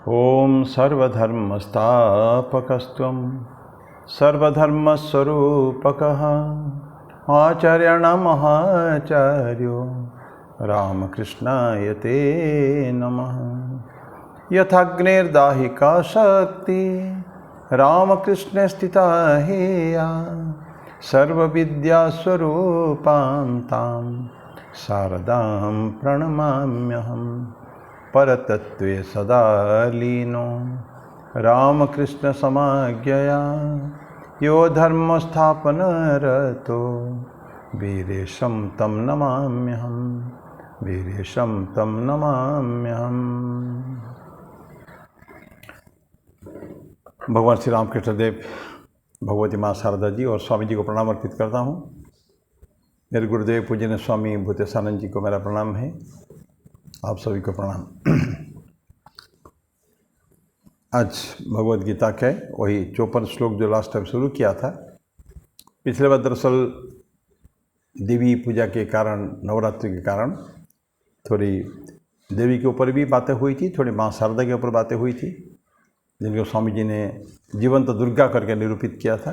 ओम सर्वधर्मस्थापकस्त्वं सर्वधर्मस्वरूपकः आचार्याणामहाचार्यो रामकृष्णाय ते नमः। यथाग्निर्दाहिका शक्ति रामकृष्णे स्थिता हेया सर्वविद्यास्वरूपां तां शारदां प्रणमाम्यहम्। परतत्त्वे सदा लीनो रामकृष्ण समाज्ञया यो धर्मस्थापनरतो वीरेशं तं नमाम्यहम्। वीरेशं तं नमाम्यहम्। भगवान श्री रामकृष्ण देव, भगवती माँ शारदा जी और स्वामी जी को प्रणाम अर्पित करता हूँ। मेरे गुरुदेव पूजनीय स्वामी भूतेशानंद जी को मेरा प्रणाम है। आप सभी को प्रणाम। आज भगवद गीता के वही 54 श्लोक जो लास्ट टाइम शुरू किया था। पिछले बार दरअसल देवी पूजा के कारण, नवरात्रि के कारण थोड़ी देवी के ऊपर भी बातें हुई थी, थोड़ी माँ शारदा के ऊपर बातें हुई थी, जिनको स्वामी जी ने जीवंत दुर्गा करके निरूपित किया था।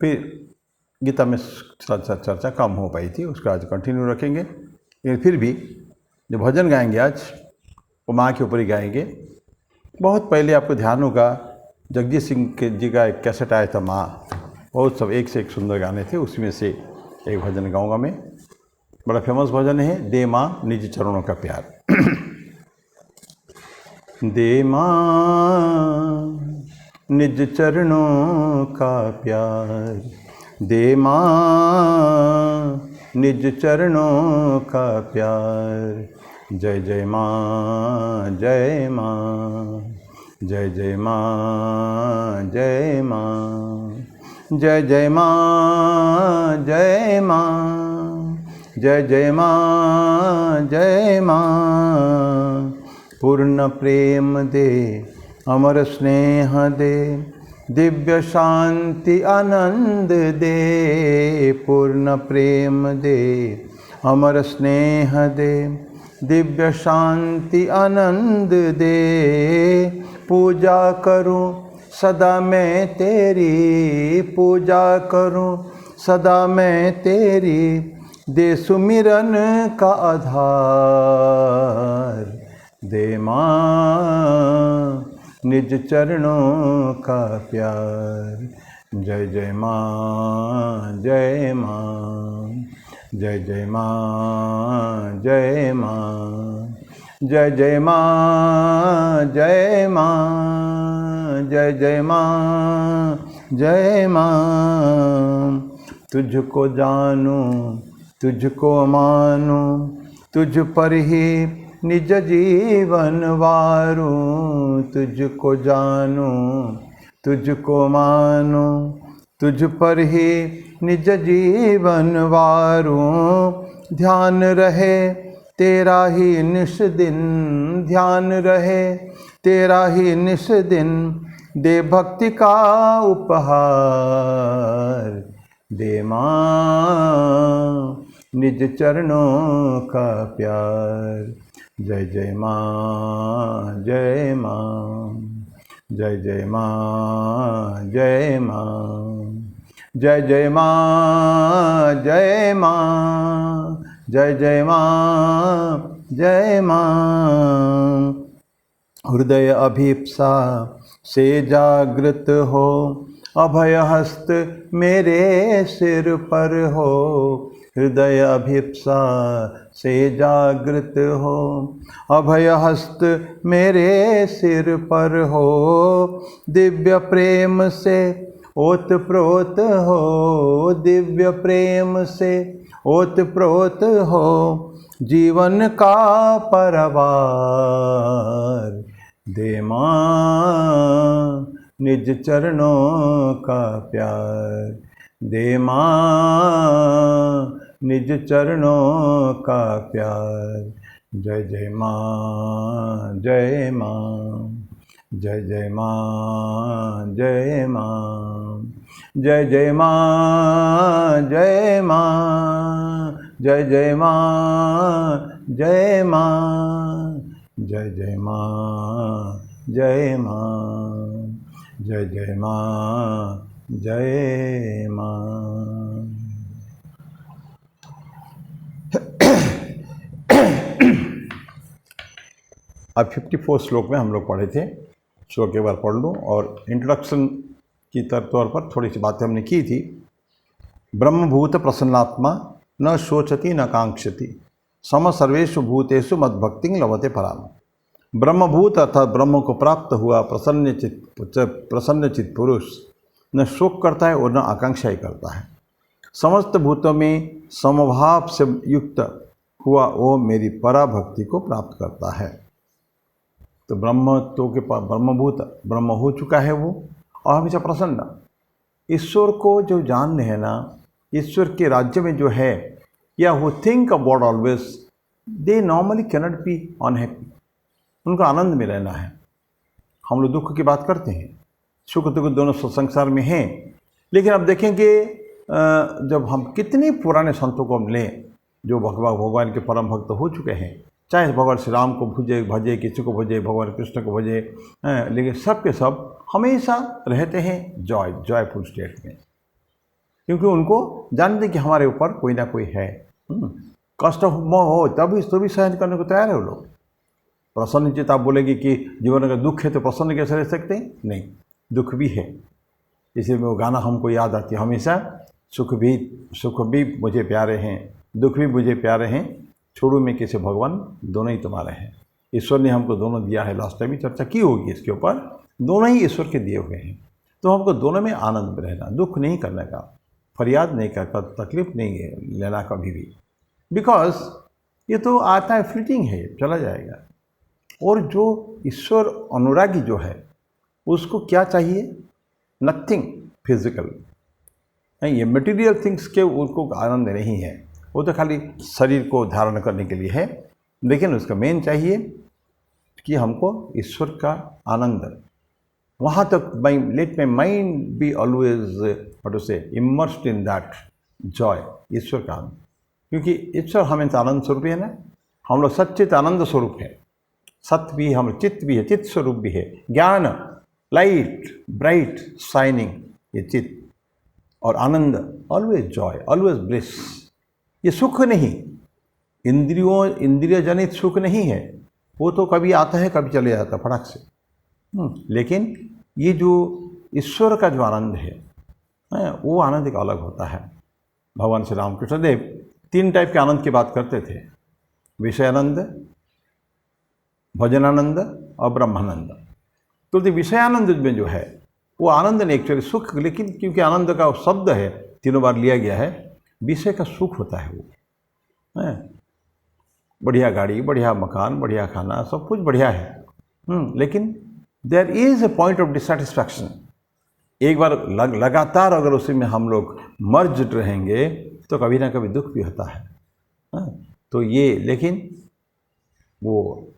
फिर गीता में चर्चा कम हो पाई थी, उसका आज कंटिन्यू रखेंगे। लेकिन फिर भी जो भजन गाएंगे आज वो माँ के ऊपर ही गाएंगे। बहुत पहले आपको ध्यान होगा जगजीत सिंह के जी का एक कैसेट आया था माँ, बहुत सब एक से एक सुंदर गाने थे, उसमें से एक भजन गाऊंगा मैं। बड़ा फेमस भजन है, दे माँ निज चरणों का प्यार। दे माँ निज चरणों का प्यार, दे माँ निज चरणों का प्यार। जय जय माँ, जय माँ, जय जय माँ, जय माँ, जय जय माँ, जय माँ, जय जय माँ, जय माँ। पूर्ण प्रेम दे, अमर स्नेह दे, दिव्य शांति आनंद दे। पूर्ण प्रेम दे, अमर स्नेह दे, दिव्य शांति आनंद दे। पूजा करूं सदा मैं तेरी, पूजा करूं सदा मैं तेरी, दे सुमिरन का आधार। दे माँ निज चरणों का प्यार। जय जय माँ, जय माँ, जय जय माँ, जय माँ, जय जय माँ, जय माँ, जय जय माँ, जय माँ। तुझको जानूं, तुझको मानूं, तुझ पर ही निज जीवन वारूं। तुझको जानूं, तुझको मानूं, तुझ पर ही निज जीवन वारूं। ध्यान रहे तेरा ही निश दिन, ध्यान रहे तेरा ही निश दिन, दे भक्ति का उपहार। दे माँ निज चरणों का प्यार। जय जय माँ, जय माँ, जय जय माँ, जय माँ, जय जय माँ, जय माँ, जय जय माँ, जय माँ। हृदय अभीप्सा से जागृत हो, अभय हस्त मेरे सिर पर हो। हृदय अभिप्सा से जागृत हो, अभय हस्त मेरे सिर पर हो। दिव्य प्रेम से ओत प्रोत हो, दिव्य प्रेम से ओत प्रोत हो, जीवन का परवार। दे माँ निज चरणों का प्यार। दे माँ निज चरणों का प्यार। जय जय माँ, जय माँ, जय जय माँ, जय माँ, जय जय माँ, जय माँ, जय जय माँ, जय माँ, जय जय माँ, जय माँ, जय जय माँ, जय माँ। अब 54 श्लोक में हम लोग पढ़े थे, श्लोक एक बार पढ़ लूँ और इंट्रोडक्शन की तौर पर थोड़ी सी बातें हमने की थी। ब्रह्मभूत प्रसन्नात्मा न शोचति न कांक्षति सम सर्वेषु भूतेषु मद्भक्ति लभते पराम। ब्रह्मभूत अर्थात ब्रह्म को प्राप्त हुआ प्रसन्न चित्त पुरुष न शोक करता है और न आकांक्षा ही करता है। समस्त भूतों में समभाव से युक्त हुआ वो मेरी पराभक्ति को प्राप्त करता है। तो ब्रह्मत्व के पास ब्रह्मभूत ब्रह्म हो चुका है वो, और हमेशा प्रसन्न। ईश्वर को जो जान है ना, ईश्वर के राज्य में जो है, या who think about always, they normally cannot be unhappy. उनको आनंद में रहना है। हम लोग दुख की बात करते हैं, सुख दुख दोनों संसार में हैं, लेकिन अब देखेंगे जब हम कितने पुराने संतों को हम लें जो भगवान के परम भक्त हो चुके हैं, चाहे भगवान श्री राम को भजे, किसी को भजे, भगवान कृष्ण को भजे, लेकिन सब के सब हमेशा रहते हैं जॉयफुल स्टेट में, क्योंकि उनको जानते कि हमारे ऊपर कोई ना कोई है। कष्ट हो तभी तो भी सहन करने को तैयार है वो लोग। प्रसन्न चित आप बोलेंगे कि जीवन अगर दुख है तो प्रसन्न कैसे रह सकते हैं? नहीं, दुख भी है। इसलिए वो गाना हमको याद आती है हमेशा, सुख भी मुझे प्यारे हैं, दुख भी मुझे प्यारे हैं, छोड़ू में कैसे भगवान, दोनों ही तुम्हारे हैं। ईश्वर ने हमको दोनों दिया है, लास्ट टाइम भी चर्चा की होगी इसके ऊपर। दोनों ही ईश्वर के दिए हुए हैं, तो हमको दोनों में आनंद में रहना, दुख नहीं करने का, फरियाद नहीं करता, तकलीफ नहीं है लेना कभी भी, बिकॉज ये तो आता है, फ्लीटिंग है, चला जाएगा। और जो ईश्वर अनुरागी जो है उसको क्या चाहिए? नथिंग फिजिकल, ये मटेरियल थिंग्स के उनको आनंद नहीं है, वो तो खाली शरीर को धारण करने के लिए है। लेकिन उसका मेन चाहिए कि हमको ईश्वर का आनंद, वहाँ तक let my mind be always what to say immersed in that joy, ईश्वर का आनंद। क्योंकि ईश्वर हमें आनंद स्वरूप है ना, हम लोग सच्चित आनंद स्वरूप है, सत्य भी हम चित्त भी है, चित्त स्वरूप भी है, ज्ञान, लाइट, ब्राइट, शाइनिंग, ये चित्त, और आनंद, ऑलवेज जॉय, ऑलवेज ब्लिस। ये सुख नहीं, इंद्रिय जनित सुख नहीं है, वो तो कभी आता है कभी चले जाता है फटाक से। लेकिन ये जो ईश्वर का जो आनंद है वो आनंद एक अलग होता है। भगवान श्री रामकृष्ण देव 3 टाइप के आनंद की बात करते थे, विषयानंद, भजनानंद और ब्रह्मानंद। तो विषयानंद में जो है वो आनंद नहीं, एक्चुअली सुख, लेकिन क्योंकि आनंद का शब्द है 3 बार लिया गया है, विषय का सुख होता है वो है। बढ़िया गाड़ी, बढ़िया मकान, बढ़िया खाना, सब कुछ बढ़िया है, लेकिन there is a point of dissatisfaction. एक बार लगातार अगर उसी में हम लोग मर्ज रहेंगे तो कभी ना कभी दुख भी होता है। तो ये, लेकिन वो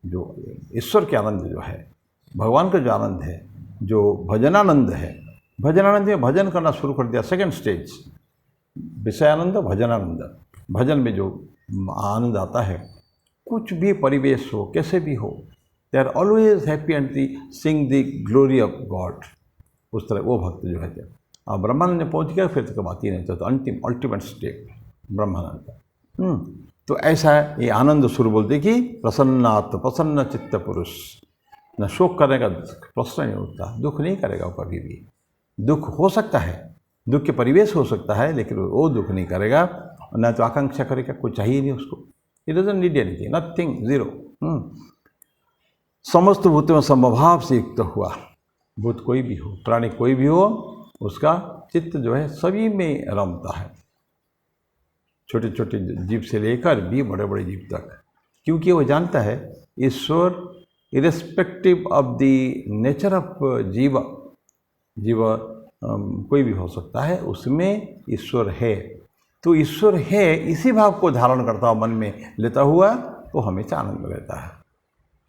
जो ईश्वर के आनंद जो है, भगवान का जो आनंद है, जो भजनानंद है, भजनानंद में भजन करना शुरू कर दिया, सेकंड स्टेज, विषयानंद, भजनानंद। भजन में जो आनंद आता है, कुछ भी परिवेश हो, कैसे भी हो, they are always happy and sing the glory of God. उस तरह वो भक्त जो है, अब ब्रह्मानंद में पहुँच गया फिर तो बात ही नहीं, तो अंतिम अल्टीमेट स्टेप ब्रह्मानंद। तो ऐसा है ये आनंद स्वरूप, बोलते कि प्रसन्न चित्त पुरुष, न शोक करने का प्रश्न नहीं उठता, दुख नहीं करेगा वो कभी भी। दुख हो सकता है, दुख के परिवेश हो सकता है, लेकिन वो दुख नहीं करेगा, न तो आकांक्षा करेगा, कोई चाहिए नहीं उसको, it doesn't need anything, nothing, zero. समस्त भूतों में समभाव से युक्त हुआ, भूत कोई भी हो, प्राणी कोई भी हो, उसका चित्त जो है सभी में रमता है, छोटे छोटे जीव से लेकर भी बड़े बड़े जीव तक, क्योंकि वो जानता है ईश्वर irrespective of the nature of जीव कोई भी हो सकता है, उसमें ईश्वर है। तो ईश्वर है इसी भाव को धारण करता हुआ, मन में लेता हुआ, तो हमेशा आनंद में रहता है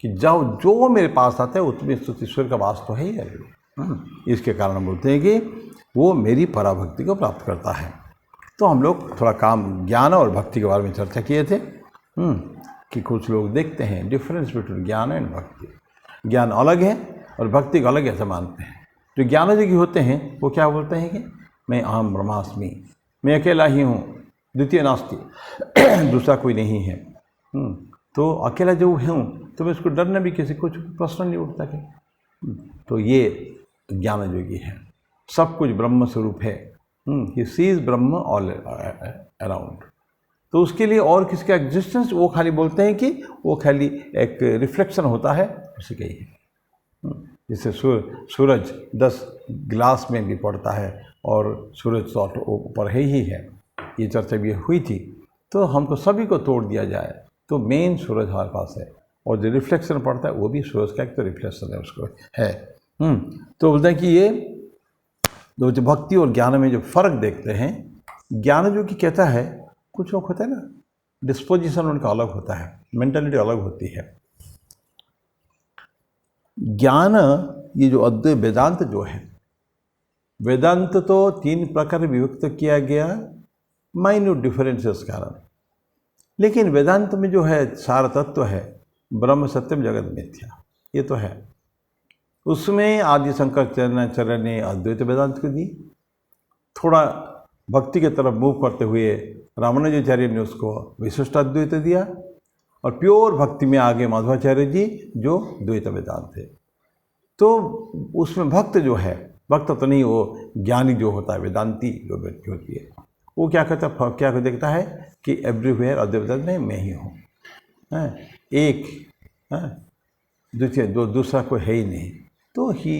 कि जाओ जो मेरे पास आता है उसमें ईश्वर का वास तो है ही है। इसके कारण हम बोलते हैं कि वो मेरी पराभक्ति को प्राप्त करता है। तो हम लोग थोड़ा काम ज्ञान और भक्ति के बारे में चर्चा किए थे कि कुछ लोग देखते हैं डिफरेंस बिटवीन ज्ञान एंड भक्ति। ज्ञान अलग है और भक्ति को अलग ऐसा मानते हैं। जो ज्ञानयोगी होते हैं वो क्या बोलते हैं कि मैं अहम ब्रह्मास्मि, मैं अकेला ही हूँ, द्वितीय नास्ति, दूसरा कोई नहीं है। तो अकेला जो हूँ तो मैं उसको डरना भी किसी कुछ प्रश्न नहीं उठता कि तो ये ज्ञानयोगी है। सब कुछ ब्रह्म स्वरूप है। He sees Brahma all around. तो उसके लिए और किसी का एग्जिस्टेंस वो खाली बोलते हैं कि वो खाली एक रिफ्लेक्शन होता है उसी का ही है। जैसे सूरज 10 गिलास में भी पड़ता है और सूरज तो ऊपर है ही है, ये चर्चा भी हुई थी। तो हमको सभी को तोड़ दिया जाए तो मेन सूरज हमारे पास है और जो रिफ्लेक्शन पड़ता है वो भी सूरज का एक तो रिफ्लेक्शन है उसको है। तो बोलते हैं कि ये जो भक्ति और ज्ञान में जो फर्क देखते हैं, ज्ञान जो कि कहता है, कुछ लोग होता है ना डिस्पोजिशन उनका अलग होता है, मेंटालिटी अलग होती है। ज्ञान ये जो अद्वैत वेदांत जो है, वेदांत तो 3 प्रकार विभक्त किया गया माइन्यूट डिफरेंसेस कारण, लेकिन वेदांत में जो है सार तत्व है ब्रह्म सत्यम जगत मिथ्या, ये तो है। उसमें आदि शंकराचार्य ने अद्वैत वेदांत को दी, थोड़ा भक्ति की तरफ मूव करते हुए रामानुजाचार्य ने उसको विशिष्ट अद्वैत दिया और प्योर भक्ति में आगे माधवाचार्य जी जो द्वैत वेदांत थे। तो उसमें भक्त जो है, भक्त तो नहीं, वो ज्ञानी जो होता है, वेदांती जो व्यक्ति होती है, वो क्या कहता है, क्या देखता है कि एवरीवेयर अद्वैत वेदांत में मैं ही हूँ, एक द्वितीय दूसरा कोई है ही नहीं। तो ही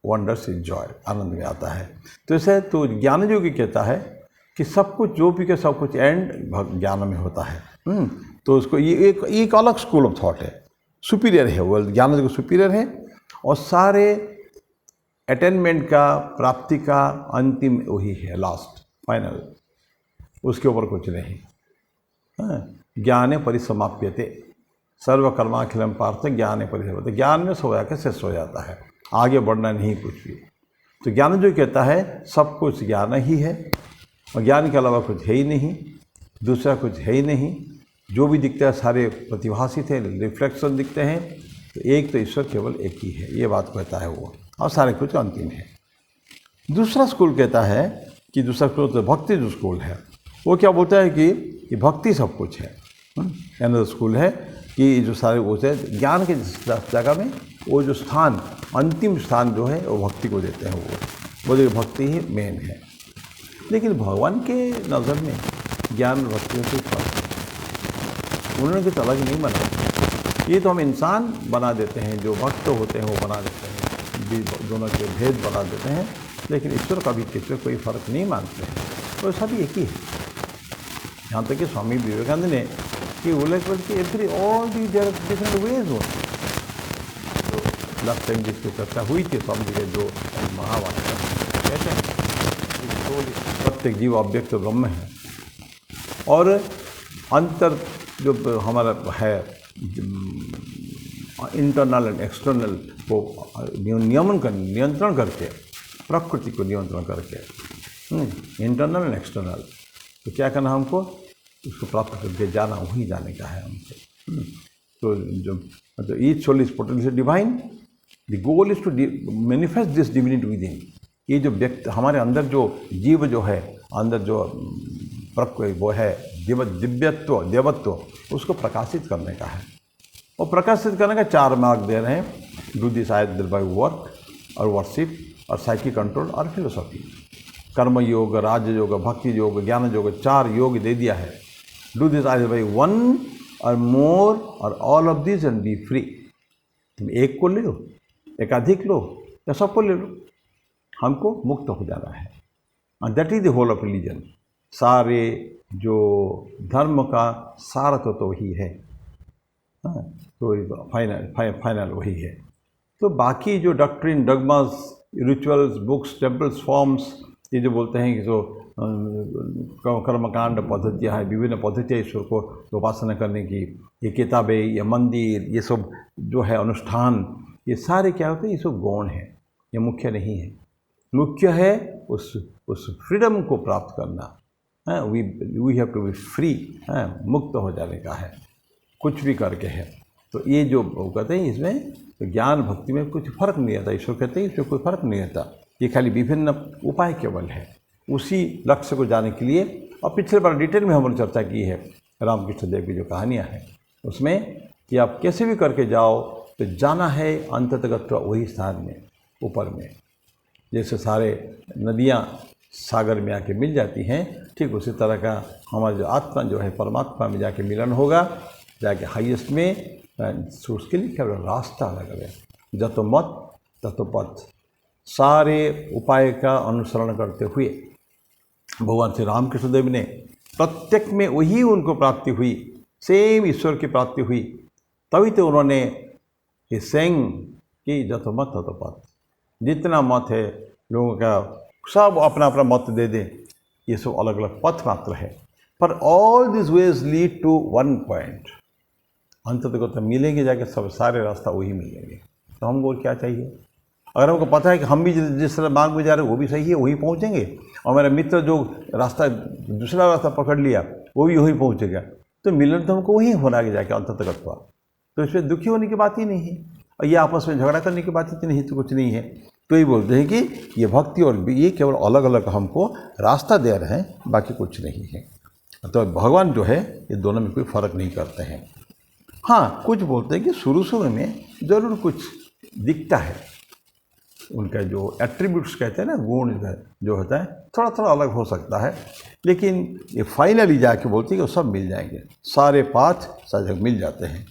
वंडर्स इन जॉय, आनंद में आता है। तो ऐसे तो ज्ञान योगी कहता है कि सब कुछ जो भी के सब कुछ एंड ज्ञान में होता है। तो उसको ये एक अलग स्कूल ऑफ थॉट है, सुपीरियर है, वो ज्ञान योगी सुपीरियर है और सारे अटेनमेंट का, प्राप्ति का अंतिम वही है, लास्ट फाइनल, उसके ऊपर कुछ नहीं। ज्ञाने परिसमाप्यते सर्वकर्माखिलम पार्थ ज्ञाने परिसमाप्यते, ज्ञान में सो जाकर शेष हो जाता है, आगे बढ़ना नहीं कुछ भी। तो ज्ञान जो कहता है सब कुछ ज्ञान ही है और ज्ञान के अलावा कुछ है ही नहीं, दूसरा कुछ है ही नहीं। जो भी दिखता है सारे प्रतिभासित है, रिफ्लेक्शन दिखते हैं, तो एक तो ईश्वर केवल एक ही है, ये बात कहता है वो, और सारे कुछ अंतिम है। दूसरा स्कूल कहता है कि दूसरा स्कूल तो भक्ति जो स्कूल है, वो क्या बोलता है कि भक्ति सब कुछ है। अनदर स्कूल है कि जो सारे वो है ज्ञान के जगह में वो जो स्थान, अंतिम स्थान जो है वो भक्ति को देते हैं, वो जो भक्ति ही मेन है। लेकिन भगवान के नज़र में ज्ञान भक्ति में कोई फर्क नहीं, उन्होंने कुछ अलग नहीं बनाया। ये तो हम इंसान बना देते हैं, जो भक्त होते हैं वो बना देते हैं, दोनों के भेद बना देते हैं, लेकिन ईश्वर का भी किसी कोई फर्क नहीं मानते हैं, तो सभी एक ही है। यहाँ तक कि स्वामी विवेकानंद ने कि उल्लेख कि every all the there different ways हो। तो लास्ट टाइम जिसकी चर्चा हुई थी स्वामी जी के जो महावाक्य कहते हैं प्रत्येक जीव अव्यक्त ब्रह्म है और अंतर जो हमारा है इंटरनल एंड एक्सटर्नल को नियंत्रण करके, प्रकृति को नियंत्रण करके, इंटरनल एंड एक्सटर्नल, तो क्या करना हमको, उसको प्राप्त करके जाना, वहीं जाने का है हमको। तो जो मतलब each soul is potential divine, the goal is to manifest this divinity within. ये जो व्यक्ति हमारे अंदर जो जीव जो है, अंदर जो वो है दिव्यत्व, देवत्व, उसको प्रकाशित करने का है। और प्रकाशित करने का 4 मार्ग दे रहे हैं, do this either by work और वर्शिप और साइकिक कंट्रोल और फिलोसॉफी। कर्म योग, राजयोग, भक्ति योग, ज्ञान योग, 4 योग दे दिया है। डू दिस आइदर बाय 1 और मोर और all of this and B free. तुम एक को ले लो, एकाधिक लो या सबको ले लो, हमको मुक्त हो जाना है। And that is the whole of religion. सारे जो धर्म का सार तो वही है, तो फाइनल वही है। तो बाकी जो doctrine, dogmas, rituals, books, temples, forms, ये जो बोलते हैं कि जो कर्मकांड पद्धतियाँ हैं, विभिन्न पद्धतियाँ ईश्वर को उपासना करने की, ये किताबें, ये मंदिर, ये सब जो है अनुष्ठान, ये सारे क्या होते हैं, ये सब गौण है, ये मुख्य नहीं है। मुख्य है उस फ्रीडम को प्राप्त करना। We have to be free, मुक्त हो जाने का है। कुछ भी करके है। तो ये जो वो कहते हैं इसमें तो ज्ञान भक्ति में कुछ फर्क नहीं आता। ईश्वर कहते हैं इसमें कोई फर्क नहीं आता, ये खाली विभिन्न उपाय केवल है उसी लक्ष्य को जाने के लिए। और पिछले बार डिटेल में हमने चर्चा की है रामकृष्ण देव की जो कहानियाँ हैं उसमें कि आप कैसे भी करके जाओ तो जाना है अंततगत वही स्थान में, ऊपर में। जैसे सारे नदियाँ सागर में आके मिल जाती हैं, ठीक उसी तरह का हमारा जो आत्मा जो है परमात्मा में जाके मिलन होगा, जाके हाईएस्ट में। उसके लिए केवल रास्ता अलग है, जतो मत ततो पथ। सारे उपाय का अनुसरण करते हुए भगवान श्री रामकृष्ण देव ने प्रत्येक में वही उनको प्राप्ति हुई, सेम ईश्वर की प्राप्ति हुई। तभी तो उन्होंने ये सेंग कि जतो मत ततो पथ, जितना मत है लोगों का सब अपना अपना मत दे दें, ये सब अलग अलग पथ मात्र है, पर all this ways lead to one point. अंततः तो मिलेंगे जाके सब, सारे रास्ता वही मिलेंगे। तो हमको क्या चाहिए? अगर हमको पता है कि हम भी जिस तरह मार्ग में जा रहे हैं वो भी सही है, वही पहुँचेंगे, और मेरा मित्र जो रास्ता दूसरा रास्ता पकड़ लिया वो भी वही पहुँचेगा, तो मिलन तो हमको वही होना आगे जाके अंततः। तो इसमें दुखी होने की बात ही नहीं है, और ये आपस में झगड़ा करने की बात ही नहीं, तो कुछ नहीं है। तो ये बोलते हैं कि ये भक्ति और ये केवल अलग अलग हमको रास्ता दे रहे हैं, बाकी कुछ नहीं है। तो भगवान जो है ये दोनों में कोई फर्क नहीं करते हैं। हाँ, कुछ बोलते हैं कि शुरू शुरू में ज़रूर कुछ दिखता है, उनका जो एट्रीब्यूट्स कहते हैं ना, गुण जो होता है थोड़ा थोड़ा अलग हो सकता है, लेकिन ये फाइनली जाके बोलते हैं कि वो सब मिल जाएंगे, सारे पाथ सब मिल जाते हैं।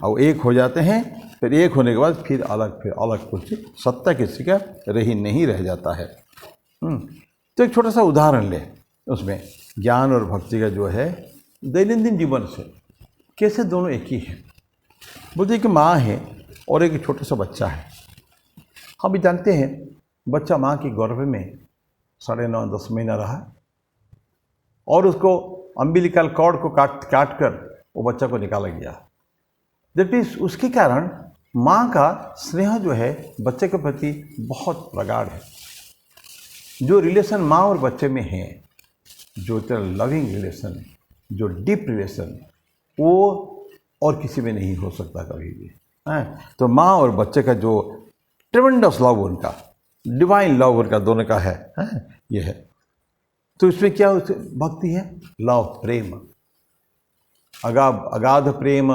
और एक हो जाते हैं, फिर एक होने के बाद फिर अलग कुछ सत्ता किसी का नहीं रह जाता है। तो एक छोटा सा उदाहरण ले, उसमें ज्ञान और भक्ति का जो है दैनंदिन जीवन से कैसे दोनों एक ही है। बोलते हैं कि माँ है और एक छोटा सा बच्चा है। हम भी जानते हैं बच्चा माँ के गर्भ में 9.5-10 महीना रहा, और उसको अम्बिलिकल कॉर्ड को काट कर वो बच्चा को निकाला गया। दैट मीन्स उसके कारण माँ का स्नेह जो है बच्चे के प्रति बहुत प्रगाढ़ है। जो रिलेशन माँ और बच्चे में है, जो लविंग रिलेशन, जो डीप रिलेशन, वो और किसी में नहीं हो सकता कभी भी है। तो माँ और बच्चे का जो ट्रेमेंडस लव, उनका डिवाइन लव उनका दोनों का है ये है। तो इसमें क्या भक्ति है? लव, प्रेम, अगाध प्रेम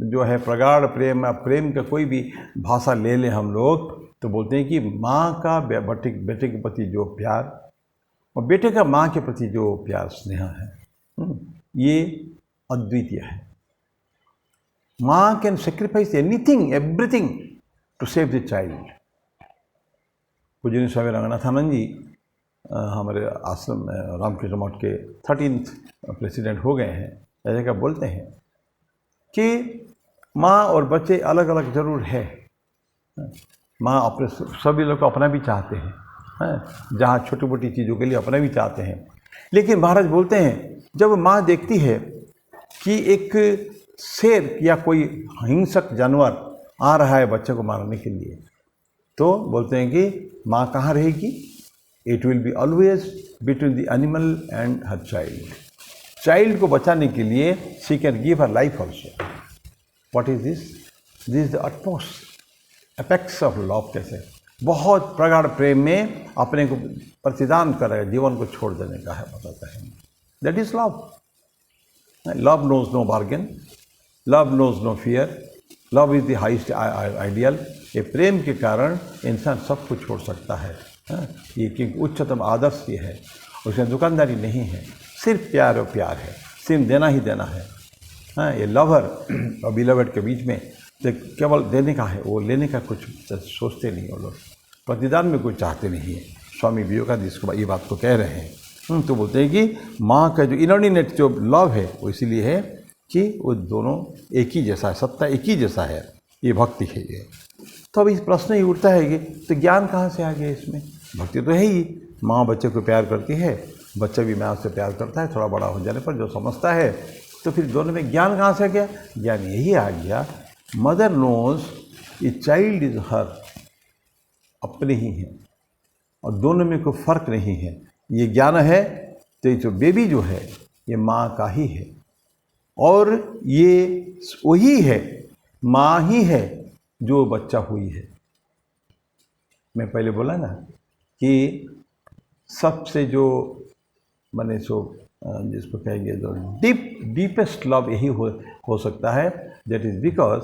जो है, प्रगाढ़ प्रेम। प्रेम का कोई भी भाषा ले लें हम लोग तो बोलते हैं कि माँ का बेटे के प्रति जो प्यार, और बेटे का माँ के प्रति जो प्यार स्नेह है, ये अद्वितीय है। माँ can sacrifice anything everything to save the child. पूजनीय स्वामी रंगनाथानंद जी हमारे आश्रम में रामकृष्ण मठ के 13th प्रेसिडेंट हो गए हैं। ऐसे का बोलते हैं कि माँ और बच्चे अलग अलग जरूर है। माँ अपने सभी लोग को अपना भी चाहते हैं, जहाँ छोटी मोटी चीज़ों के लिए अपना भी चाहते हैं, लेकिन महाराज बोलते हैं जब माँ देखती है कि एक शेर या कोई हिंसक जानवर आ रहा है बच्चे को मारने के लिए, तो बोलते हैं कि माँ कहाँ रहेगी? It will be always between the animal and her child. Child को बचाने के लिए she can give her life also. What is this? This is the utmost apex of love. कैसे बहुत प्रगाढ़ प्रेम में अपने को प्रतिदान करेगा, जीवन को छोड़ देने का है, बताता है। That is love. Love knows no bargain, love knows no fear, love is the highest ideal. ये प्रेम के कारण इंसान सब कुछ छोड़ सकता है। ये उच्चतम आदर्श ये है, उसमें दुकानदारी नहीं है, सिर्फ प्यार और प्यार है, सिर्फ देना ही देना है। ये लवर और बिलवर्ड के बीच में तो केवल देने का है, वो लेने का कुछ सोचते नहीं, वो लोग प्रतिदान में कुछ चाहते नहीं है। स्वामी विवेकानंद इसको ये बात को कह रहे हैं। तो बोलते हैं कि माँ का जो इनऑर्डिनेट जो लव है वो इसीलिए है कि वो दोनों एक ही जैसा है, सत्ता एक ही जैसा है, ये भक्ति है ये। तो अब इस प्रश्न ही उठता है कि तो ज्ञान कहाँ से आ गया इसमें? भक्ति तो है ही, माँ बच्चे को प्यार करती है, बच्चा भी माँ से प्यार करता है, थोड़ा बड़ा हो जाने पर जो समझता है, तो फिर दोनों में ज्ञान कहाँ से आ गया? ज्ञान यही आ गया, mother knows a child is her, अपने ही हैं, और दोनों में कोई फर्क नहीं है। ये ज्ञान है तो ये जो बेबी जो है ये माँ का ही है, और ये वही है, माँ ही है जो बच्चा हुई है। मैं पहले बोला ना कि सबसे जो मैंने जिसको कहेंगे जो डीपेस्ट लव यही हो सकता है। दैट इज़ बिकॉज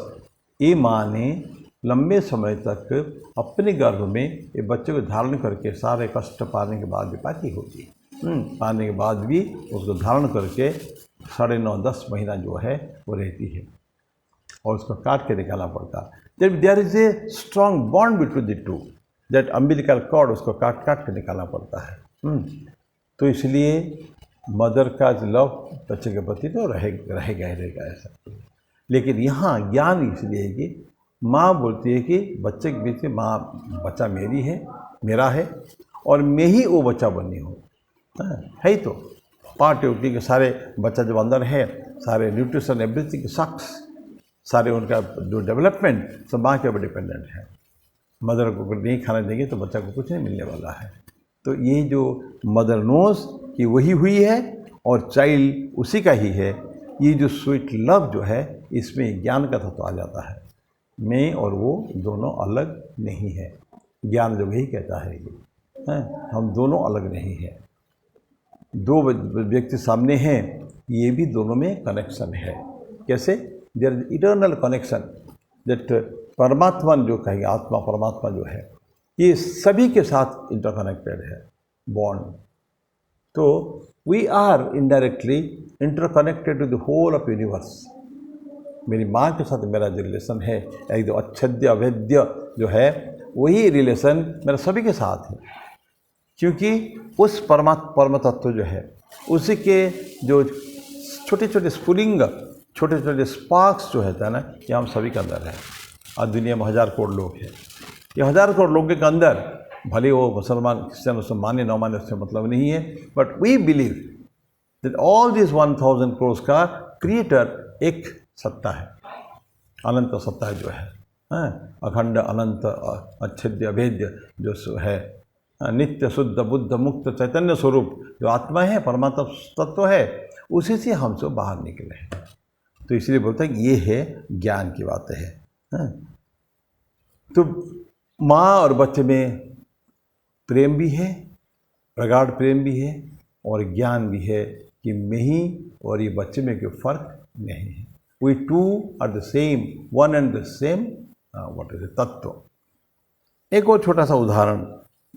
ये माँ ने लंबे समय तक अपने गर्भ में ये बच्चे को धारण करके सारे कष्ट पाने के बाद भी पाती होगी, पाने के बाद भी उसको धारण करके 9.5-10 महीना जो है वो रहती है और उसको काट के निकालना पड़ता है। There is a strong bond between the two, that umbilical cord उसको काट के निकालना पड़ता है। तो इसलिए मदर का लव बच्चे के प्रति तो रहेगा ही रहेगा ऐसा। लेकिन यहाँ ज्ञान इसलिए है कि माँ बोलती है कि बच्चे के बीच में माँ बच्चा मेरी है, मेरा है और मैं ही वो बच्चा बनी हूँ, है ही तो पार्ट है के सारे बच्चा जो अंदर है, सारे न्यूट्रिशन एवरीथिंग सक्स, सारे उनका जो डेवलपमेंट सब माँ के ऊपर डिपेंडेंट है। मदर को नहीं खाना देंगे तो बच्चा को कुछ नहीं मिलने वाला है। तो ये जो मदर नोज कि वही हुई है और चाइल्ड उसी का ही है, ये जो स्वीट लव जो है इसमें ज्ञान का तत्व आ जाता है। मैं और वो दोनों अलग नहीं है, ज्ञान जो वही कहता है ये हम दोनों अलग नहीं है। दो व्यक्ति सामने हैं, ये भी दोनों में कनेक्शन है। कैसे? There is eternal connection, that परमात्मा जो कहेंगे, आत्मा परमात्मा जो है ये सभी के साथ इंटरकनेक्टेड है, बॉन्ड। तो we are indirectly interconnected to the whole of universe. मेरी माँ के साथ मेरा जो रिलेशन है एकदम अच्छेद्य अभेद्य जो है, वही रिलेशन मेरा सभी के साथ है, क्योंकि उस परम तत्व जो है उसी के जो छोटे छोटे स्फुलिंग, छोटे छोटे स्पार्क्स जो है ना, ये हम सभी के अंदर है। और दुनिया में 1000 करोड़ लोग हैं, ये 1000 करोड़ लोगों के अंदर भले वो मुसलमान क्रिश्चियन उसमें माने न माने उससे मतलब नहीं है, but we believe that all this 1000 crore का क्रिएटर एक सत्ता है, अनंत सत्ता जो है, अखंड अनंत अच्छेद्य अभेद्य जो है, नित्य शुद्ध बुद्ध मुक्त चैतन्य स्वरूप जो आत्मा है, परमात्मा तत्व है, उसी से हम सब बाहर निकले हैं। तो इसलिए बोलते हैं कि ये है ज्ञान की बातें है। तो माँ और बच्चे में प्रेम भी है, प्रगाढ़ प्रेम भी है और ज्ञान भी है कि मैं ही और ये बच्चे में कोई फर्क नहीं है। We two are the same, one and the same, what is it, तत्व। एक और छोटा सा उदाहरण,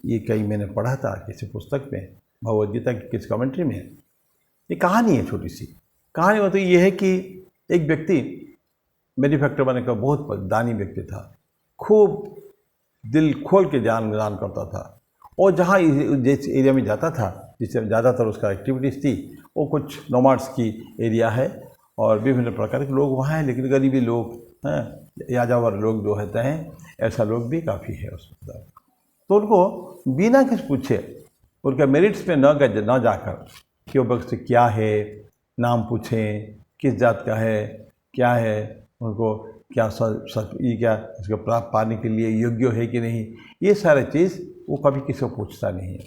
ये कहीं मैंने पढ़ा था किसी पुस्तक में, भगवद गीता की किसी कमेंट्री में। ये कहानी है, छोटी सी कहानी। मतलब ये है कि एक व्यक्ति मैन्युफैक्चर बनने का बहुत दानी व्यक्ति था, खूब दिल खोल के दान करता था, और जहाँ जिस एरिया में जाता था, जिससे ज़्यादातर उसका एक्टिविटीज़ थी, वो कुछ नोमाड्स की एरिया है और विभिन्न प्रकार के लोग वहाँ हैं, लेकिन गरीबी लोग हैं, याजावर लोग जो होते हैं, ऐसा लोग भी काफ़ी है उसमें। तो उनको बिना किस पूछे, उनका मेरिट्स में न जाकर कि वो व्यक्ति क्या है, नाम पूछें, किस जात का है, क्या है, उनको क्या ये क्या इसको प्राप्त पाने के लिए योग्य है कि नहीं, ये सारे चीज़ वो कभी किसी को पूछता नहीं है।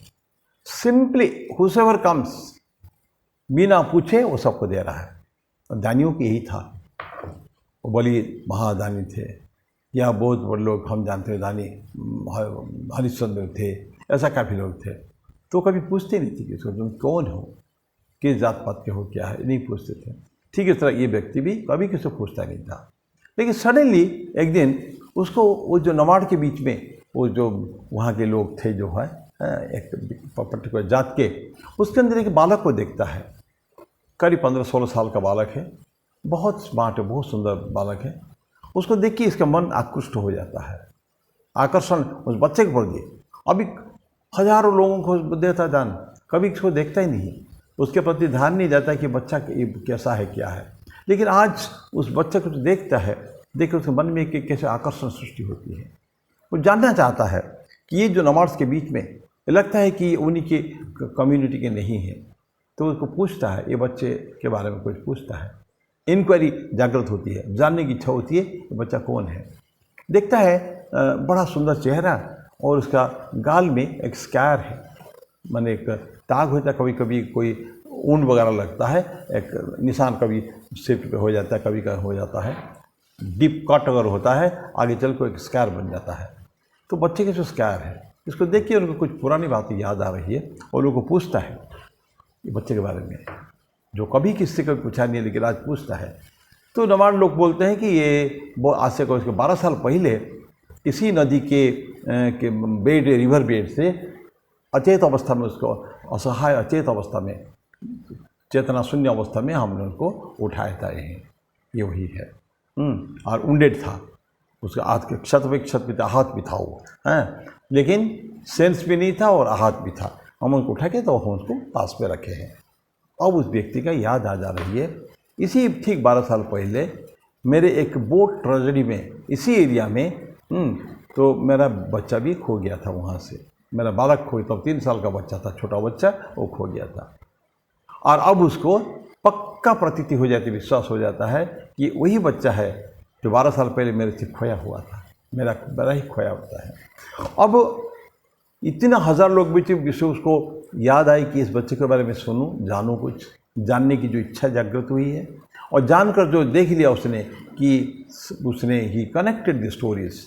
सिंपली हुएवर कम्स, बिना पूछे वो सबको दे रहा है। दानियों की यही था, वो बड़ी महादानी थे, या बहुत बड़े लोग हम जानते हैं, दानी हरिश्चंद्र थे, ऐसा काफ़ी लोग थे। तो कभी पूछते नहीं थे कि तुम कौन हो, किस जात पात के हो, क्या है, नहीं पूछते थे। ठीक इस तरह ये व्यक्ति भी कभी किसी को पूछता नहीं था। लेकिन सडनली एक दिन उसको वो जो नमाड के बीच में वो जो वहाँ के लोग थे जो है एक पर्टिकुलर जात के, उसके अंदर एक बालक को देखता है, करीब 15-16 साल का बालक है, बहुत स्मार्ट है, बहुत सुंदर बालक है। उसको देख के इसका मन आकृष्ट हो जाता है, आकर्षण उस बच्चे के प्रति। अभी हजारों लोगों को देता दान, कभी इसको देखता ही नहीं, उसके प्रति ध्यान नहीं जाता कि बच्चा कैसा है, क्या है। लेकिन आज उस बच्चे को देखता है, देख उसके मन में कैसे आकर्षण सृष्टि होती है। वो जानना चाहता है कि ये जो नमाज़ के बीच में लगता है कि उन्हीं के कम्युनिटी के नहीं है, तो उसको पूछता है, ये बच्चे के बारे में कुछ पूछता है। इंक्वायरी जागृत होती है, जानने की इच्छा होती है कि बच्चा कौन है। देखता है बड़ा सुंदर चेहरा और उसका गाल में एक स्कैर है, माने एक दाग होता है, कभी कभी कोई ऊन वगैरह लगता है, एक निशान कभी शिफ्ट पे हो जाता है, कभी का हो जाता है, डीप कट अगर होता है आगे चल को एक स्कार बन जाता है। तो बच्चे के जो स्कार है इसको देख के उनको कुछ पुरानी बातें याद आ रही है और लोगों को पूछता है ये बच्चे के बारे में, जो कभी किससे कभी पूछा नहीं है लेकिन आज पूछता है। तो नवान लोग बोलते हैं कि ये वो आज से कोई 12 साल पहले इसी नदी के बेड, रिवर बेड से अचेत अवस्था में, उसको असहाय अचेत अवस्था में, चेतना शून्य अवस्था में हमने उनको उठाया था। ये वही है। और उंडेड था, उसका हाथ के क्षत भी था, हाथ भी था वो, हैं, लेकिन सेंस भी नहीं था और हाथ भी था। हम उनको उठा के तो हम उसको पास में रखे हैं। अब उस व्यक्ति का याद आ जा रही है। इसी ठीक 12 साल पहले मेरे एक बोट ट्रेजेडी में इसी एरिया में तो मेरा बच्चा भी खो गया था वहाँ से। मेरा बालक खो, तब 3 साल का बच्चा था, छोटा बच्चा, वो खो गया था। और अब उसको पक्का प्रतीति हो जाती, विश्वास हो जाता है कि वही बच्चा है जो 12 साल पहले मेरे से खोया हुआ था, मेरा ही खोया होता है। अब इतना 1000 लोग भी जिससे उसको याद आई कि इस बच्चे के बारे में सुनूं, जानूं, कुछ जानने की जो इच्छा जागृत हुई है, और जानकर जो देख लिया उसने कि उसने ही कनेक्टेड द स्टोरीज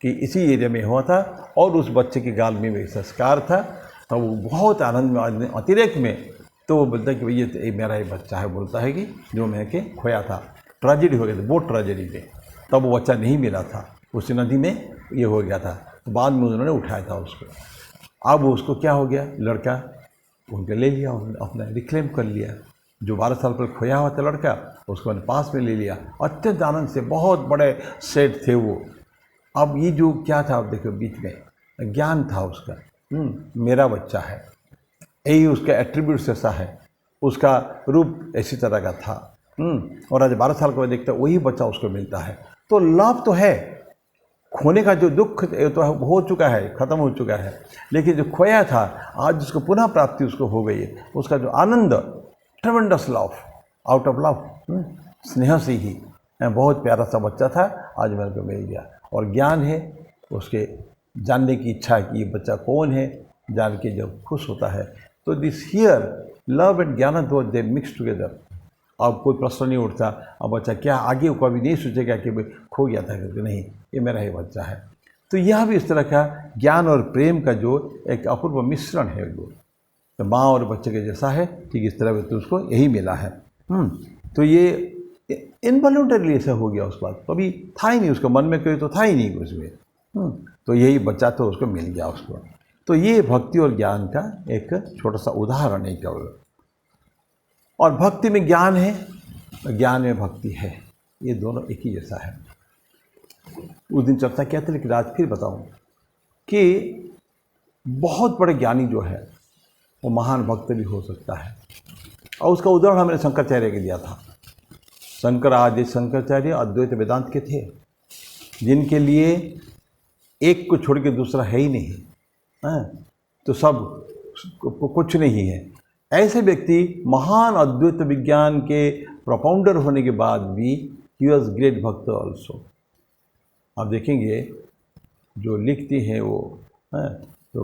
कि इसी एरिया में हुआ था और उस बच्चे के गाल में वही संस्कार था। तो वो बहुत आनंद में, अतिरेक में, तो वो बोलता है कि ये मेरा ही बच्चा है, बोलता है कि जो मैं के खोया था, ट्रेजेडी हो गया था, बोट ट्रेजेडी में, तब वो बच्चा नहीं मिला था, उस नदी में ये हो गया था। तो बाद में उन्होंने उठाया था उसको। अब उसको क्या हो गया, लड़का उनके ले लिया, अपना रिक्लेम कर लिया। जो 12 साल पर खोया हुआ था लड़का, उसको मैंने पास में ले लिया। अत्यंत आनंद से, बहुत बड़े सेठ थे वो। अब ये जो क्या था, अब देखो बीच में ज्ञान था उसका, मेरा बच्चा है, यही उसका एट्रीब्यूट्स ऐसा है, उसका रूप ऐसी तरह का था। और आज 12 साल को देखता वही बच्चा उसको मिलता है। तो लाभ तो है, खोने का जो दुख तो हो चुका है, ख़त्म हो चुका है, लेकिन जो खोया था आज उसको पुनः प्राप्ति उसको हो गई है। उसका जो आनंद, tremendous love, out of love, स्नेह से ही, बहुत प्यारा सा बच्चा था, आज मेरे को मिल गया। और ज्ञान है, उसके जानने की इच्छा है कि ये बच्चा कौन है, जान के जब खुश होता है। तो दिस हियर लव एंड ज्ञान दो दे मिक्स टुगेदर। अब कोई प्रश्न नहीं उठता, अब बच्चा क्या आगे वो कभी नहीं सोचेगा कि भाई खो गया था करके, नहीं, ये मेरा ही बच्चा है। तो यह भी इस तरह का ज्ञान और प्रेम का जो एक अपूर्व मिश्रण है, वो तो माँ और बच्चे के जैसा है, ठीक इस तरह तो उसको यही मिला है। तो ये इनवॉल्यूंटरीली ऐसा हो गया, उस बात कभी था ही नहीं, उसको मन में कोई तो था ही नहीं उसमें। तो यही बच्चा तो उसको मिल गया उसको। तो ये भक्ति और ज्ञान का एक छोटा सा उदाहरण है केवल। और भक्ति में ज्ञान है, ज्ञान में भक्ति है, ये दोनों एक ही जैसा है। उस दिन चर्चा किया था, लेकिन आज फिर बताऊं कि बहुत बड़े ज्ञानी जो है वो महान भक्त भी हो सकता है। और उसका उदाहरण हमने शंकराचार्य के दिया था। शंकराचार्य अद्वैत वेदांत के थे, जिनके लिए एक को छोड़ के दूसरा है ही नहीं, तो सब कुछ नहीं है। ऐसे व्यक्ति महान अद्वैत विज्ञान के प्रोपाउंडर होने के बाद भी ही वॉज ग्रेट भक्त ऑल्सो। आप देखेंगे जो लिखती हैं वो, तो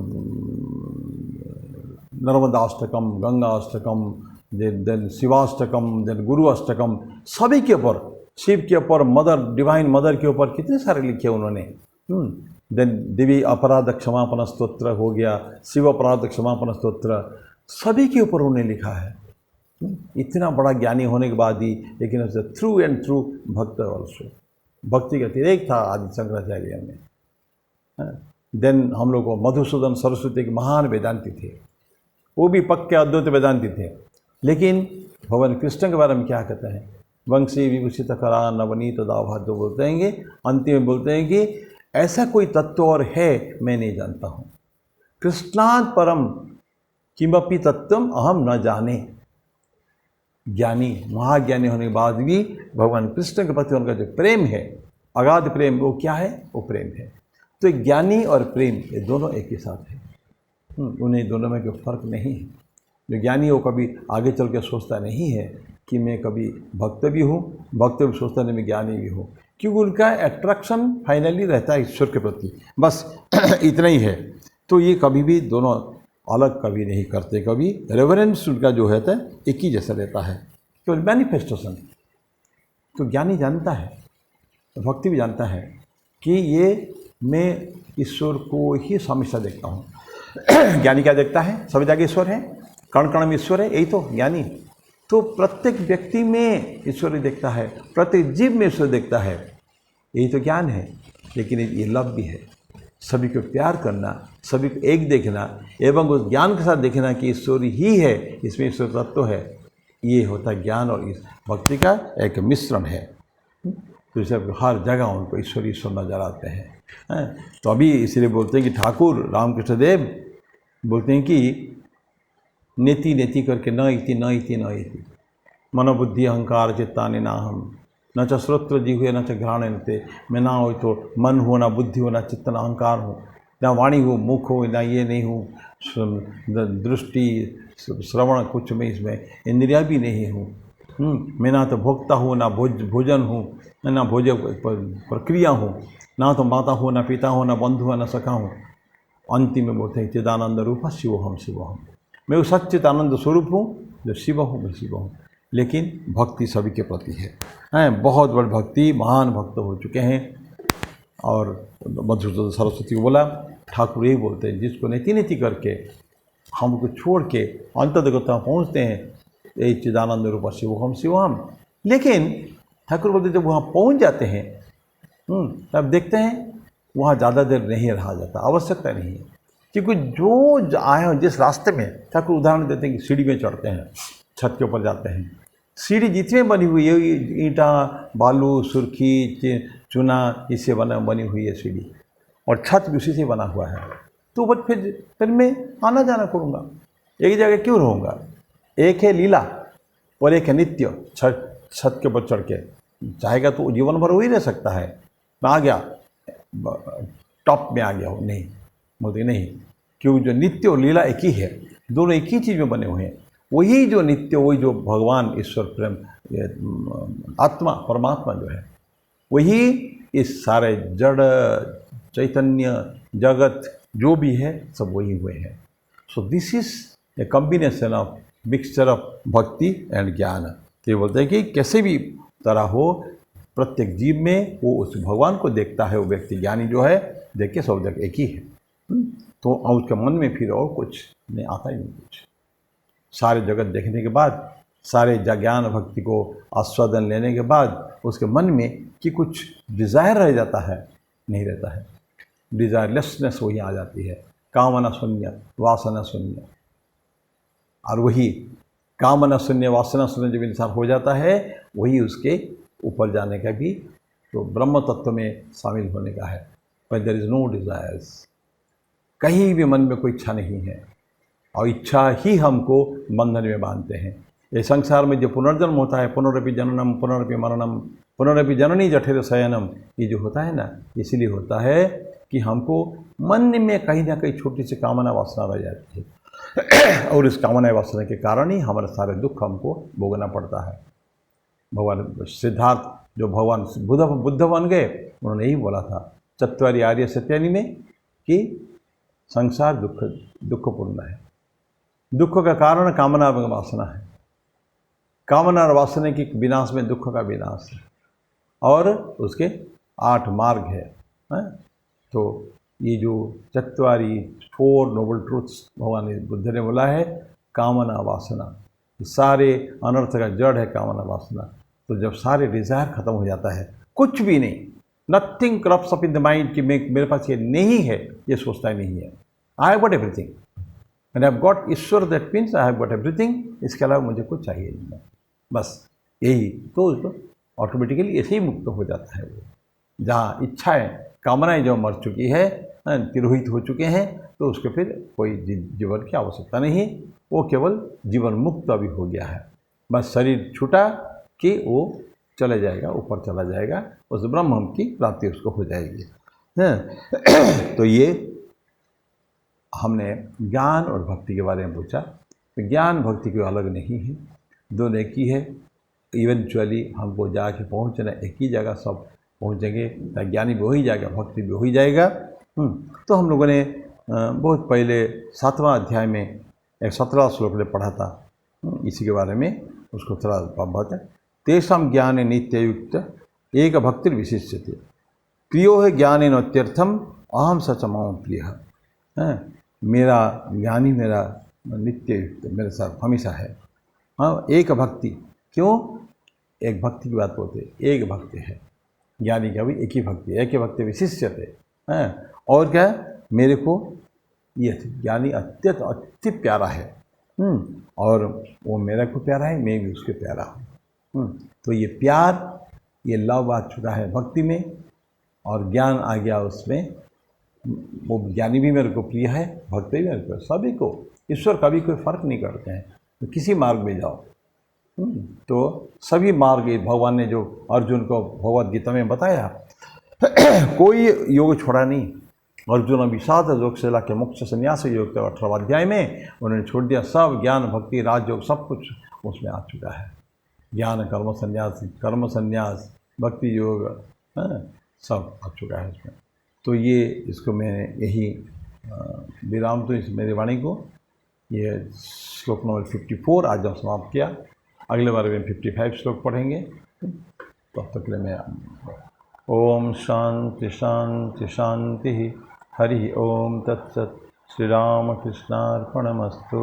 नर्मदाष्टकम, गंगाष्टकम, देन शिवाष्टकम, देन गुरु अष्टकम, सभी के ऊपर, शिव के ऊपर, मदर, डिवाइन मदर के ऊपर कितने सारे लिखे उन्होंने। देन देवी अपराध क्षमापन स्तोत्र हो गया, शिव अपराध क्षमापन स्तोत्र, सभी के ऊपर उन्होंने लिखा है। इतना बड़ा ज्ञानी होने के बाद ही, लेकिन उससे थ्रू एंड थ्रू भक्त ऑल्सो, भक्ति का अतिरेक था आदि शंकराचार्य में। देन हम लोग को मधुसूदन सरस्वती के महान वेदांती थे, वो भी पक्के अद्वैत वेदांती थे। लेकिन भगवान कृष्ण के बारे में क्या कहते हैं, वंशी विभूषित करा नवनीत दाभा, जो बोलते हैं, अंतिम में बोलते हैं कि ऐसा कोई तत्व और है मैं नहीं जानता हूँ, कृष्णात् परम किमपि तत्वम अहम न जाने। ज्ञानी, महाज्ञानी होने के बाद भी भगवान कृष्ण के प्रति उनका जो प्रेम है, अगाध प्रेम, वो क्या है, वो प्रेम है। तो ज्ञानी और प्रेम ये दोनों एक ही साथ है, उन्हें दोनों में कोई फर्क नहीं है। जो ज्ञानी वो कभी आगे चल के सोचता नहीं है कि मैं कभी भक्त भी हूँ, भक्त भी सोचता नहीं मैं ज्ञानी भी हूँ, क्योंकि उनका अट्रैक्शन फाइनली रहता है ईश्वर के प्रति, बस इतना ही है। तो ये कभी भी दोनों अलग कभी नहीं करते, कभी रेवरेंस उनका जो है एक ही जैसा रहता है, केवल मैनिफेस्टेशन। तो ज्ञानी जानता है, तो भक्ति भी जानता है कि ये मैं ईश्वर को ही हमेशा देखता हूँ। ज्ञानी क्या देखता है? सभी जगह ईश्वर है, कण कण में ईश्वर है, यही तो ज्ञानी। तो प्रत्येक व्यक्ति में ईश्वर देखता है, प्रत्येक जीव में ईश्वर देखता है, यही तो ज्ञान है। लेकिन ये लव भी है, सभी को प्यार करना, सभी को एक देखना एवं उस ज्ञान के साथ देखना कि ईश्वर ही है, इसमें ईश्वर तत्व है। ये होता है ज्ञान और इस भक्ति का एक मिश्रण है। तो इसे हर जगह उनको ईश्वर ईश्वर नजर आते हैं। तो अभी इसलिए बोलते हैं कि ठाकुर रामकृष्ण देव बोलते हैं कि नेति नेति करके न इति न इति न इति, मनोबुद्धि अहंकार चित्तानि नाहम, न च श्रोत्र जिह्वे न च घ्राणन्ते। मैं ना हो तो मन हो, ना बुद्धि हो, ना चित्त, ना अहंकार हो, ना वाणी हो, मुख हो, ना ये नहीं हो, दृष्टि श्रवण कुछ में इसमें इंद्रिया भी नहीं हूँ। मैं ना तो भोक्ता हूँ, ना भोजन हूँ, ना भोज प्रक्रिया हूँ, ना तो माता हो, ना पिता हो, ना बंधु हो, ना सखा हूँ। अंतिम में बोलते हैं चिदानंद रूप शिवोहम शिवोहम, मैं उस सच्चित आनंद स्वरूप हूँ जो शिव हूँ, मैं शिव हूँ। लेकिन भक्ति सभी के प्रति है। बहुत बड़ी भक्ति, महान भक्त हो चुके हैं। और मधुसूदन सरस्वती को बोला, ठाकुर यही बोलते हैं, जिसको नीति नीति करके हमको छोड़ के अंतर्गता पहुँचते हैं, यही चिदानंद रूप शिवोहम शिवोहम। लेकिन ठाकुर बोलते जब वहाँ पहुँच जाते हैं तब देखते हैं वहाँ ज़्यादा देर नहीं रहा जाता, आवश्यकता नहीं है। क्योंकि जो आए हो जिस रास्ते में, ठाकुर उदाहरण देते हैं कि सीढ़ी में चढ़ते हैं, छत के ऊपर जाते हैं, सीढ़ी जितने बनी हुई है ईंटा बालू सुर्खी चूना इससे बनी हुई है सीढ़ी, और छत भी उसी से बना हुआ है। तो बट फिर मैं आना जाना करूँगा, एक जगह क्यों रहूँगा? एक है लीला और एक है नित्य। छत के ऊपर चढ़ के चाहेगा तो जीवन भर हो ही रह सकता है। मैं आ गया टॉप में आ गया हो, नहीं बोलते नहीं, क्योंकि जो नित्य और लीला एक ही है, दोनों एक ही चीज़ में बने हुए हैं। वही जो नित्य, वही जो भगवान ईश्वर प्रेम आत्मा परमात्मा जो है, वही इस सारे जड़ चैतन्य जगत जो भी है सब वही हुए हैं। So this is a combination of mixture of भक्ति एंड ज्ञान। तो ये बोलते हैं कि कैसे भी तरह हो, प्रत्येक जीव में वो उस भगवान को देखता है। वो व्यक्ति ज्ञानी जो है देख के सब जगह एक ही है। तो उसके मन में फिर और कुछ नहीं आता ही नहीं। कुछ सारे जगत देखने के बाद, सारे ज्ञान भक्ति को आस्वादन लेने के बाद उसके मन में कि कुछ डिज़ायर रह जाता है, नहीं रहता है। डिज़ायरलेसनेस वही आ जाती है, कामना शून्य वासना शून्य। और वही कामना शून्य वासना शून्य जब इंसान हो जाता है, वही उसके ऊपर जाने का भी तो ब्रह्म तत्व में शामिल होने का है। पर देयर इज़ नो डिज़ायर्स, कहीं भी मन में कोई इच्छा नहीं है, और इच्छा ही हमको बंधन में बांधते हैं। ये संसार में जो पुनर्जन्म होता है, पुनरपि जननम पुनरपि मरणम पुनरपि जननी जठर शयनम, ये जो होता है ना, इसलिए होता है कि हमको मन में कहीं ना कहीं छोटी सी कामना वासना रह जाती है, और इस कामना वासना के कारण ही हमारे सारे दुख हमको भोगना पड़ता है। भगवान सिद्धार्थ जो भगवान बुद्ध बन गए, उन्होंने यही बोला था चत्वारि आर्य सत्यानि में कि संसार दुखपूर्ण है, दुख का कारण कामना व वासना है, कामना और वासना के विनाश में दुख का विनाश है, और उसके 8 मार्ग है। तो ये जो चत्वारी 4 नोबल ट्रूथ्स भगवान बुद्ध ने बोला है, कामना वासना सारे अनर्थ का जड़ है, कामना वासना। तो जब सारे डिज़ायर खत्म हो जाता है, कुछ भी नहीं, nothing crops up in the mind कि मेरे पास ये नहीं है, ये सोचता ही नहीं है। आई हैव गॉट एवरीथिंग, मैंने have got Ishwar, that means I have got everything, इसके अलावा मुझे कुछ चाहिए नहीं है, बस यही। तो ऑटोमेटिकली ऐसे ही मुक्त हो जाता है वो। जहाँ इच्छाएं कामनाएं जो मर चुकी है, तिरोहित हो चुके हैं, तो उसके फिर कोई जीवन की आवश्यकता नहीं, वो केवल जीवन मुक्त अभी हो गया है। बस शरीर छूटा कि वो चले जाएगा, ऊपर चला जाएगा, उस ब्रह्म की प्राप्ति उसको हो जाएगी। तो ये हमने ज्ञान और भक्ति के बारे में पूछा। तो ज्ञान भक्ति कोई अलग नहीं है, दोनों एक ही है। इवेंचुअली हमको जाके पहुंचना एक ही जगह, सब पहुंचेंगे, ज्ञानी भी हो ही जाएगा, भक्ति भी हो ही जाएगा। तो हम लोगों ने बहुत पहले 7वां अध्याय में एक 17 श्लोक ने पढ़ा था, इसी के बारे में उसको थोड़ा बहुत है। तेषां ज्ञाने नित्ययुक्त एक भक्तिर्विशिष्यते प्रियो है ज्ञाने नोत्यर्थम अहम सच मम प्रिय। मेरा ज्ञानी मेरा नित्य युक्त मेरे साथ हमेशा है। हाँ, एक भक्ति, क्यों एक भक्ति की बात बोलते, एक भक्ति है ज्ञानी का भी एक ही भक्ति, एक ही भक्ति विशिष्यते है। और क्या है, मेरे को ये ज्ञानी अत्यंत अति प्यारा है, और वो मेरे को प्यारा है, मैं भी उसके प्यारा हूँ। तो ये प्यार, ये लव आ चुका है भक्ति में, और ज्ञान आ गया उसमें। वो ज्ञानी भी मेरे को प्रिय है, भक्त भी मेरे को, सभी को ईश्वर कभी कोई फर्क नहीं करते हैं। तो किसी मार्ग में जाओ, तो सभी मार्ग भगवान ने जो अर्जुन को भगवद गीता में बताया, कोई योग छोड़ा नहीं। अर्जुन विषाद योग से लाके मोक्ष संन्यास योग 18वां अध्याय में उन्होंने छोड़ दिया। सब ज्ञान भक्ति राजयोग सब कुछ उसमें आ चुका है। ज्ञान कर्म संन्यास भक्ति योग सब आ चुका है इसमें। तो ये इसको मैं यही विराम तो इस मेरी वाणी को, ये श्लोक नंबर 54 आज हम समाप्त किया। अगले बार में 55 श्लोक पढ़ेंगे। तब तक के लिए मैं ओम शांति शांति शांति। हरि ओम तत्सत। श्री राम कृष्णार्पणमस्तु।